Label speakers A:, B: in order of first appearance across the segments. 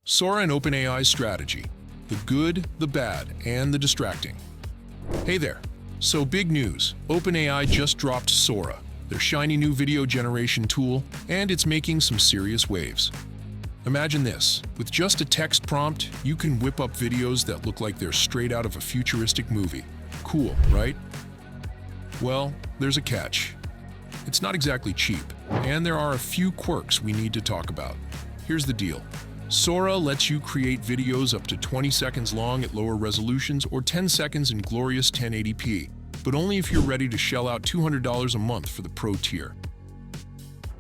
A: Sora and OpenAI's strategy. The good, the bad, and the distracting. Hey there. So big news. OpenAI just dropped Sora, their shiny new video generation tool, and it's making some serious waves. Imagine this. With just a text prompt, you can whip up videos that look like they're straight out of a futuristic movie. Cool, right? Well, there's a catch. It's not exactly cheap, and there are a few quirks we need to talk about. Here's the deal. Sora lets you create videos up to 20 seconds long at lower resolutions or 10 seconds in glorious 1080p, but only if you're ready to shell out $200 a month for the Pro tier.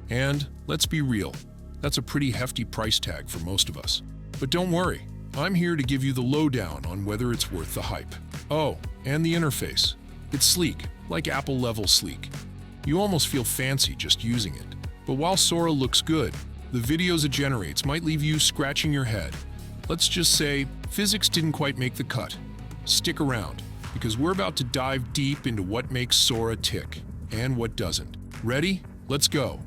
A: And let's be real, that's a pretty hefty price tag for most of us. But don't worry, I'm here to give you the lowdown on whether it's worth the hype. Oh, and the interface. It's sleek, like Apple-level sleek. You almost feel fancy just using it. But while Sora looks good, the videos it generates might leave you scratching your head. Let's just say physics didn't quite make the cut. Stick around, because we're about to dive deep into what makes Sora tick and what doesn't. Ready? Let's go.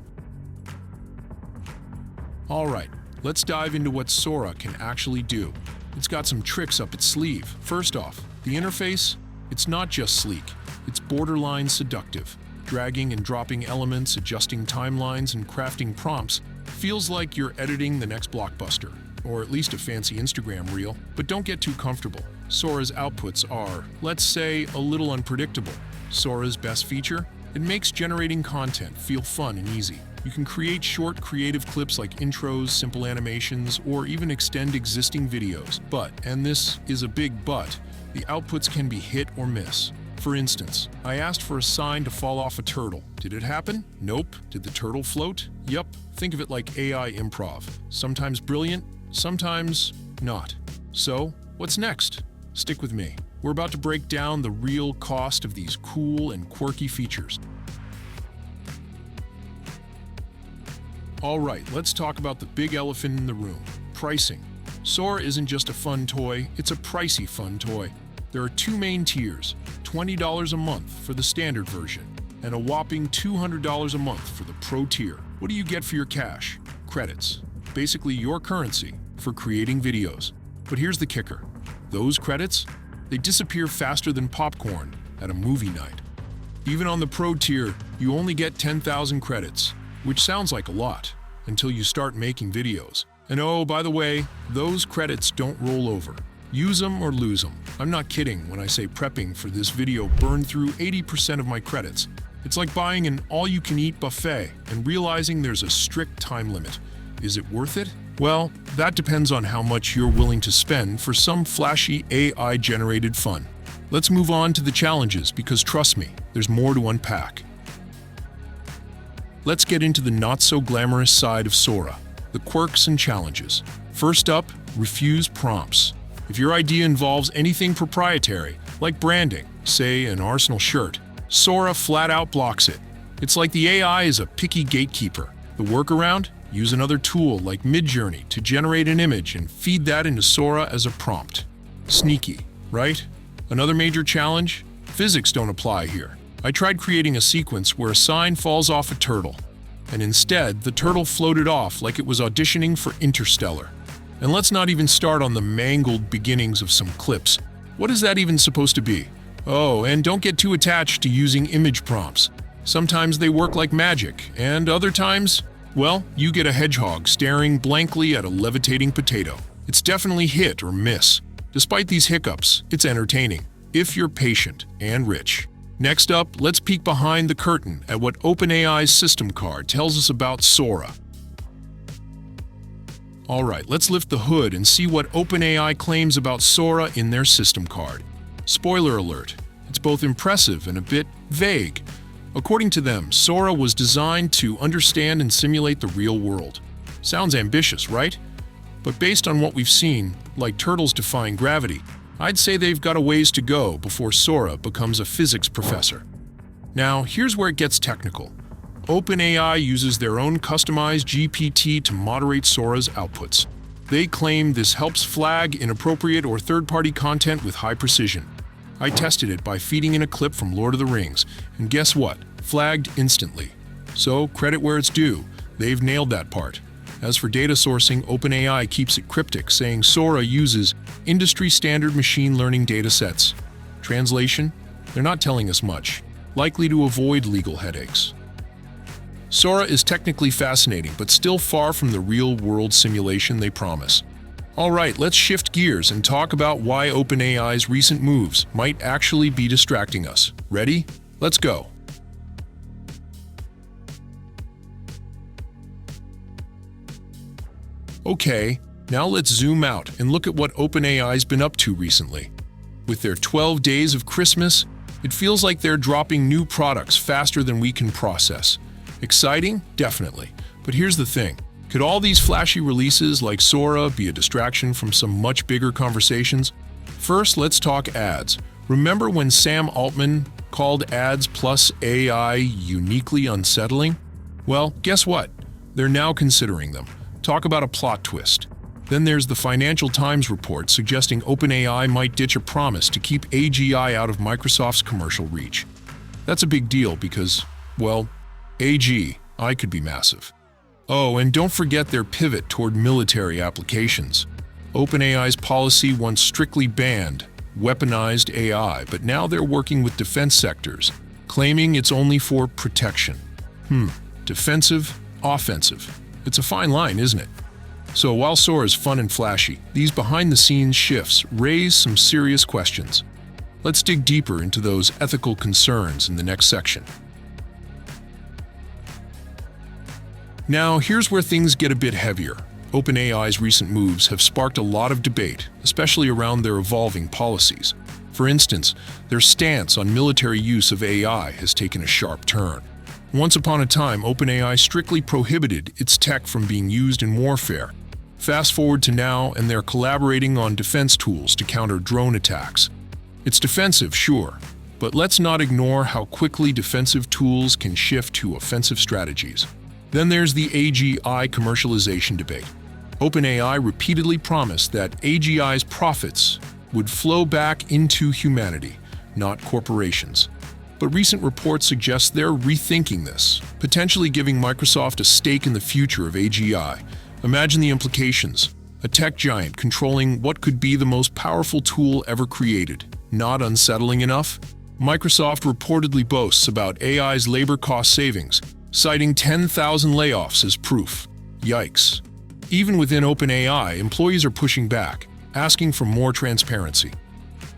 A: Alright, let's dive into what Sora can actually do. It's got some tricks up its sleeve. First off, the interface, it's not just sleek, it's borderline seductive. Dragging and dropping elements, adjusting timelines, and crafting prompts feels like you're editing the next blockbuster, or at least a fancy Instagram reel. But don't get too comfortable. Sora's outputs are, let's say, a little unpredictable. Sora's best feature? It makes generating content feel fun and easy. You can create short, creative clips like intros, simple animations, or even extend existing videos. But, and this is a big but, the outputs can be hit or miss. For instance, I asked for a sign to fall off a turtle. Did it happen? Nope. Did the turtle float? Yup. Think of it like AI improv. Sometimes brilliant, sometimes not. So, what's next? Stick with me. We're about to break down the real cost of these cool and quirky features. Alright, let's talk about the big elephant in the room. Pricing. Sora isn't just a fun toy, it's a pricey fun toy. There are two main tiers, $20 a month for the standard version, and a whopping $200 a month for the Pro tier. What do you get for your cash? Credits. Basically your currency for creating videos. But here's the kicker. Those credits, they disappear faster than popcorn at a movie night. Even on the Pro tier, you only get 10,000 credits, which sounds like a lot, until you start making videos. And oh, by the way, those credits don't roll over. Use them or lose them. I'm not kidding when I say prepping for this video burned through 80% of my credits. It's like buying an all-you-can-eat buffet and realizing there's a strict time limit. Is it worth it? Well, that depends on how much you're willing to spend for some flashy AI-generated fun. Let's move on to the challenges because trust me, there's more to unpack. Let's get into the not-so-glamorous side of Sora, the quirks and challenges. First up, refuse prompts. If your idea involves anything proprietary, like branding, say an Arsenal shirt, Sora flat out blocks it. It's like the AI is a picky gatekeeper. The workaround? Use another tool like Midjourney to generate an image and feed that into Sora as a prompt. Sneaky, right? Another major challenge? Physics don't apply here. I tried creating a sequence where a sign falls off a turtle, and instead the turtle floated off like it was auditioning for Interstellar. And let's not even start on the mangled beginnings of some clips. What is that even supposed to be? Oh, and don't get too attached to using image prompts. Sometimes they work like magic, and other times, well, you get a hedgehog staring blankly at a levitating potato. It's definitely hit or miss. Despite these hiccups, it's entertaining, if you're patient and rich. Next up, let's peek behind the curtain at what OpenAI's system card tells us about Sora. Alright, let's lift the hood and see what OpenAI claims about Sora in their system card. Spoiler alert, it's both impressive and a bit vague. According to them, Sora was designed to understand and simulate the real world. Sounds ambitious, right? But based on what we've seen, like turtles defying gravity, I'd say they've got a ways to go before Sora becomes a physics professor. Now, here's where it gets technical. OpenAI uses their own customized GPT to moderate Sora's outputs. They claim this helps flag inappropriate or third-party content with high precision. I tested it by feeding in a clip from Lord of the Rings, and guess what? Flagged instantly. So, credit where it's due, they've nailed that part. As for data sourcing, OpenAI keeps it cryptic, saying Sora uses industry-standard machine learning datasets. Translation? They're not telling us much, likely to avoid legal headaches. Sora is technically fascinating, but still far from the real-world simulation they promise. All right, let's shift gears and talk about why OpenAI's recent moves might actually be distracting us. Ready? Let's go. Okay, now let's zoom out and look at what OpenAI's been up to recently. With their 12 days of Christmas, it feels like they're dropping new products faster than we can process. Exciting? Definitely. But here's the thing. Could all these flashy releases like Sora be a distraction from some much bigger conversations? First, let's talk ads. Remember when Sam Altman called ads plus AI uniquely unsettling? Well, guess what? They're now considering them. Talk about a plot twist. Then there's the Financial Times report suggesting OpenAI might ditch a promise to keep AGI out of Microsoft's commercial reach. That's a big deal because, well, AGI could be massive. Oh, and don't forget their pivot toward military applications. OpenAI's policy once strictly banned weaponized AI, but now they're working with defense sectors, claiming it's only for protection. Defensive, offensive. It's a fine line, isn't it? So while Sora is fun and flashy, these behind-the-scenes shifts raise some serious questions. Let's dig deeper into those ethical concerns in the next section. Now, here's where things get a bit heavier. OpenAI's recent moves have sparked a lot of debate, especially around their evolving policies. For instance, their stance on military use of AI has taken a sharp turn. Once upon a time, OpenAI strictly prohibited its tech from being used in warfare. Fast forward to now, and they're collaborating on defense tools to counter drone attacks. It's defensive, sure, but let's not ignore how quickly defensive tools can shift to offensive strategies. Then there's the AGI commercialization debate. OpenAI repeatedly promised that AGI's profits would flow back into humanity, not corporations. But recent reports suggest they're rethinking this, potentially giving Microsoft a stake in the future of AGI. Imagine the implications. A tech giant controlling what could be the most powerful tool ever created. Not unsettling enough? Microsoft reportedly boasts about AI's labor cost savings, citing 10,000 layoffs as proof. Yikes. Even within OpenAI, employees are pushing back, asking for more transparency.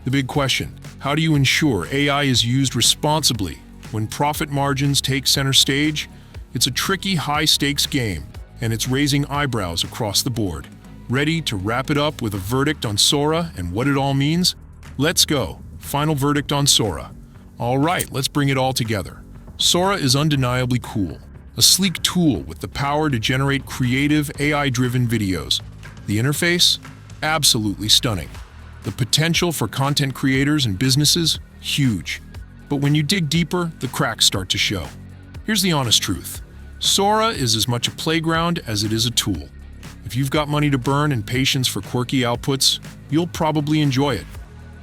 A: The big question, how do you ensure AI is used responsibly when profit margins take center stage? It's a tricky, high-stakes game, and it's raising eyebrows across the board. Ready to wrap it up with a verdict on Sora and what it all means? Let's go. Final verdict on Sora. All right, let's bring it all together. Sora is undeniably cool. A sleek tool with the power to generate creative, AI-driven videos. The interface? Absolutely stunning. The potential for content creators and businesses? Huge. But when you dig deeper, the cracks start to show. Here's the honest truth. Sora is as much a playground as it is a tool. If you've got money to burn and patience for quirky outputs, you'll probably enjoy it.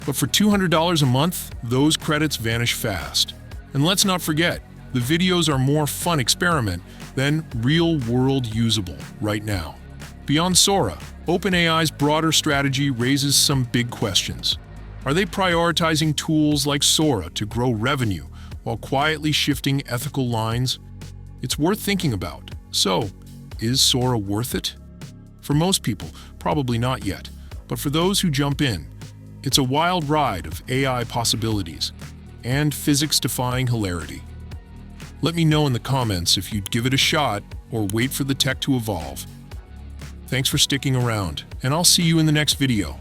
A: But for $200 a month, those credits vanish fast. And let's not forget, the videos are more fun experiment than real-world usable right now. Beyond Sora, OpenAI's broader strategy raises some big questions. Are they prioritizing tools like Sora to grow revenue while quietly shifting ethical lines? It's worth thinking about. So, is Sora worth it? For most people, probably not yet. But for those who jump in, it's a wild ride of AI possibilities and physics-defying hilarity. Let me know in the comments if you'd give it a shot or wait for the tech to evolve. Thanks for sticking around, and I'll see you in the next video.